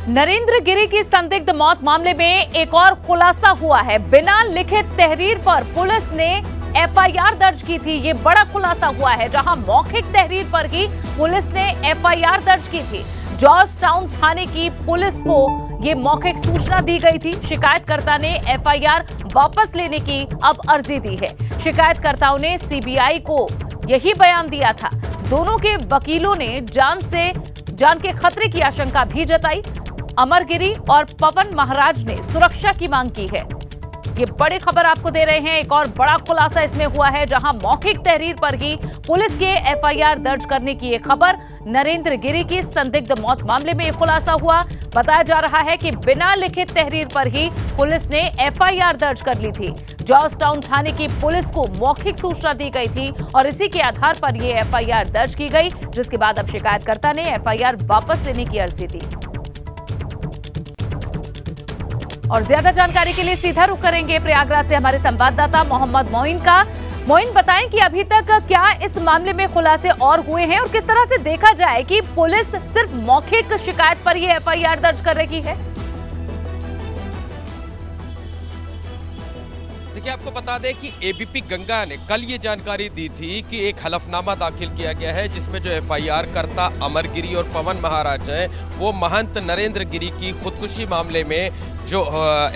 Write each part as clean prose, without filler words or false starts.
नरेंद्र गिरी की संदिग्ध मौत मामले में एक और खुलासा हुआ है। बिना लिखित तहरीर पर पुलिस ने एफआईआर दर्ज की थी। ये बड़ा खुलासा हुआ है, जहां मौखिक तहरीर पर ही पुलिस ने एफआईआर दर्ज की थी। जॉर्ज टाउन थाने की पुलिस को ये मौखिक सूचना दी गई थी। शिकायतकर्ता ने एफआईआर वापस लेने की अब अर्जी दी है। शिकायतकर्ताओं ने सीबीआई को यही बयान दिया था। दोनों के वकीलों ने जान के खतरे की आशंका भी जताई। अमर गिरी और पवन महाराज ने सुरक्षा की मांग की है। ये बड़ी खबर आपको दे रहे हैं। एक और बड़ा खुलासा इसमें हुआ है, जहां मौखिक तहरीर पर ही पुलिस के एफआईआर दर्ज करने की ये खबर। नरेंद्र गिरी की संदिग्ध मौत मामले में यह खुलासा हुआ। बताया जा रहा है कि बिना लिखित तहरीर पर ही पुलिस ने एफआईआर दर्ज कर ली थी। जॉर्ज टाउन थाने की पुलिस को मौखिक सूचना दी गई थी और इसी के आधार पर यह एफआईआर दर्ज की गई, जिसके बाद अब शिकायतकर्ता ने एफआईआर वापस लेने की अर्जी दी। और ज्यादा जानकारी के लिए सीधा रुख करेंगे प्रयागराज से हमारे संवाददाता मोहम्मद मोइन का। मोइन, बताएं कि अभी तक क्या इस मामले में खुलासे और हुए हैं और किस तरह से देखा जाए कि पुलिस सिर्फ मौखिक शिकायत पर ही एफआईआर दर्ज कर रही है? देखिए, आपको बता दें कि एबीपी गंगा ने कल ये जानकारी दी थी कि एक हलफनामा दाखिल किया गया है, जिसमें जो एफआईआर करता अमर गिरी और पवन महाराज हैं, वो महंत नरेंद्र गिरी की खुदकुशी मामले में जो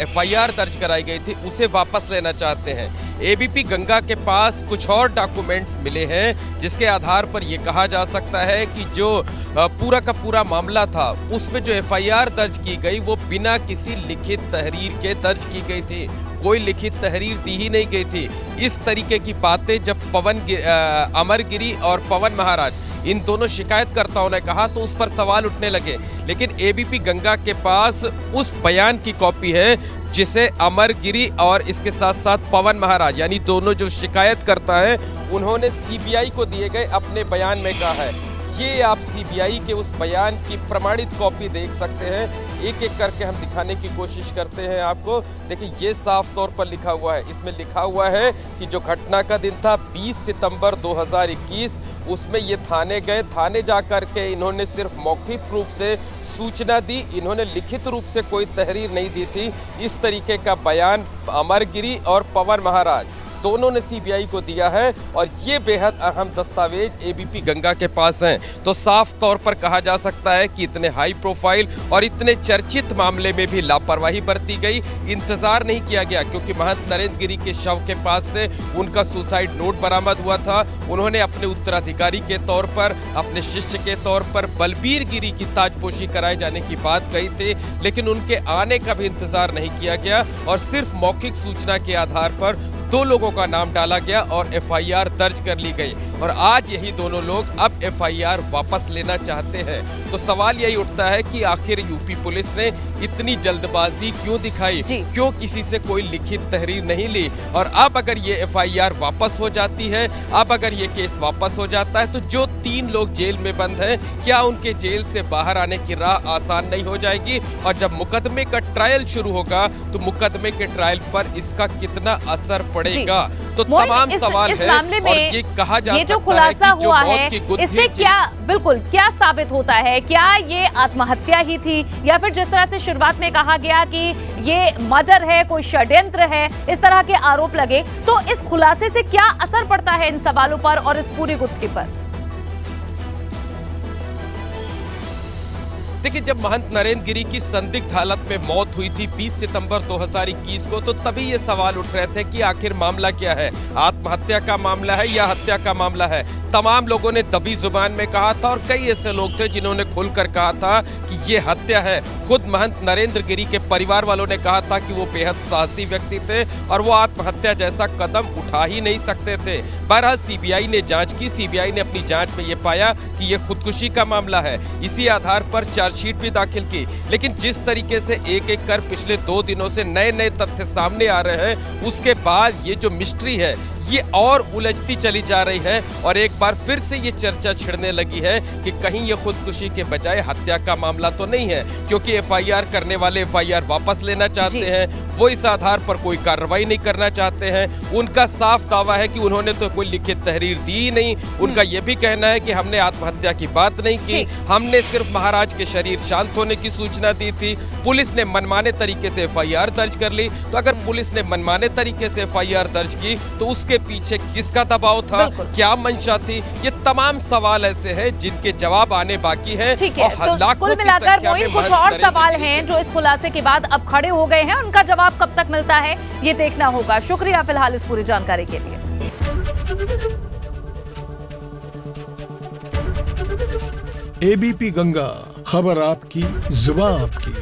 एफआईआर दर्ज कराई गई थी उसे वापस लेना चाहते हैं। एबीपी गंगा के पास कुछ और डॉक्यूमेंट्स मिले हैं, जिसके आधार पर यह कहा जा सकता है कि जो पूरा का पूरा मामला था उसमें जो एफआईआर दर्ज की गई वो बिना किसी लिखित तहरीर के दर्ज की गई थी। कोई लिखित तहरीर दी ही नहीं गई थी। इस तरीके की बातें जब अमर गिरी और पवन महाराज इन दोनों शिकायतकर्ताओं ने कहा तो उस पर सवाल उठने लगे। लेकिन एबीपी गंगा के पास उस बयान की कॉपी है जिसे अमर गिरी और इसके साथ साथ पवन महाराज यानी दोनों जो शिकायतकर्ता हैं उन्होंने सीबीआई को दिए गए अपने बयान में कहा है। ये आप सीबीआई के उस बयान की प्रमाणित कॉपी देख सकते हैं। एक एक करके हम दिखाने की कोशिश करते हैं आपको। देखिए, ये साफ तौर पर लिखा हुआ है। इसमें लिखा हुआ है कि जो घटना का दिन था 20 सितंबर 2021, उसमें ये थाने गए। थाने जाकर के इन्होंने सिर्फ मौखिक रूप से सूचना दी, इन्होंने लिखित रूप से कोई तहरीर नहीं दी थी। इस तरीके का बयान अमर गिरी और पवन महाराज दोनों ने सीबीआई को दिया है और ये बेहद अहम दस्तावेज एबीपी गंगा के पास हैं। तो साफ तौर पर कहा जा सकता है कि इतने हाई प्रोफाइल और इतने चर्चित मामले में भी लापरवाही बरती गई, इंतजार नहीं किया गया, क्योंकि महंत नरेंद्र गिरी के शव के पास से उनका सुसाइड नोट बरामद हुआ था। उन्होंने अपने उत्तराधिकारी के तौर पर, अपने शिष्य के तौर पर बलबीर गिरी की ताजपोशी कराए जाने की बात कही थी, लेकिन उनके आने का भी इंतजार नहीं किया गया और सिर्फ मौखिक सूचना के आधार पर 2 लोगों का नाम डाला गया और एफआईआर दर्ज कर ली गई। और आज यही दोनों लोग अब एफआईआर वापस लेना चाहते हैं। तो सवाल यही उठता है कि आखिर यूपी पुलिस ने इतनी जल्दबाजी क्यों दिखाई, क्यों किसी से कोई लिखित तहरीर नहीं ली? और अब अगर ये एफआईआर वापस हो जाती है, अब अगर ये केस वापस हो जाता है, तो जो 3 लोग जेल में बंद हैं, क्या उनके जेल से बाहर आने की राह आसान नहीं हो जाएगी? और जब मुकदमे का ट्रायल शुरू होगा तो मुकदमे के ट्रायल पर इसका कितना असर पड़ेगा? तो तमाम सवाल है और ये कहा जा जो खुलासा हुआ है इससे क्या साबित होता है? क्या ये आत्महत्या ही थी या फिर जिस तरह से शुरुआत में कहा गया कि ये मर्डर है, कोई षड्यंत्र है, इस तरह के आरोप लगे, तो इस खुलासे से क्या असर पड़ता है इन सवालों पर और इस पूरी गुत्थी पर? देखिए, जब महंत नरेंद्र गिरी की संदिग्ध हालत में मौत हुई थी 20 सितंबर 2021 को, तो तभी ये सवाल उठ रहे थे कि आखिर मामला क्या है, आत्महत्या का मामला है या हत्या का मामला है। तमाम लोगों ने दबी जुबान में कहा था और कई ऐसे लोग थे जिन्होंने खुलकर कहा था कि ये हत्या है। खुद महंत नरेंद्र गिरी के परिवार वालों ने कहा था कि वो बेहद साहसी व्यक्ति थे और वो आत्महत्या जैसा कदम उठा ही नहीं सकते थे। बहरहाल सीबीआई ने जांच की। सीबीआई ने अपनी जांच में ये पाया कि ये खुदकुशी का मामला है। इसी आधार पर चार्जशीट भी दाखिल की। लेकिन जिस तरीके से एक एक कर पिछले 2 दिनों से नए नए तथ्य सामने आ रहे हैं, उसके बाद ये जो मिस्ट्री है ये और उलझती चली जा रही है और एक बार फिर से ये चर्चा छिड़ने लगी है कि कहीं ये खुदकुशी के बजाय हत्या का मामला तो नहीं है, क्योंकि एफआईआर करने वाले एफआईआर वापस लेना चाहते हैं। वो इस आधार पर कोई कार्रवाई नहीं करना चाहते हैं। उनका साफ दावा है कि उन्होंने तो कोई लिखित तहरीर दी ही नहीं। उनका यह भी कहना है कि हमने आत्महत्या की बात नहीं की, हमने सिर्फ महाराज के शरीर शांत होने की सूचना दी थी। पुलिस ने मनमाने तरीके से एफआईआर दर्ज कर ली। तो अगर पुलिस ने मनमाने तरीके से एफआईआर दर्ज की तो उसके पीछे किसका दबाव था, क्या मंशा थी, ये तमाम सवाल ऐसे हैं जिनके जवाब आने बाकी हैं। ठीक है, तो कुल मिलाकर मोइन कुछ और सवाल हैं जो इस खुलासे के बाद अब खड़े हो गए हैं। उनका जवाब कब तक मिलता है ये देखना होगा। शुक्रिया फिलहाल इस पूरी जानकारी के लिए। एबीपी गंगा, खबर आपकी, जुबान आपकी।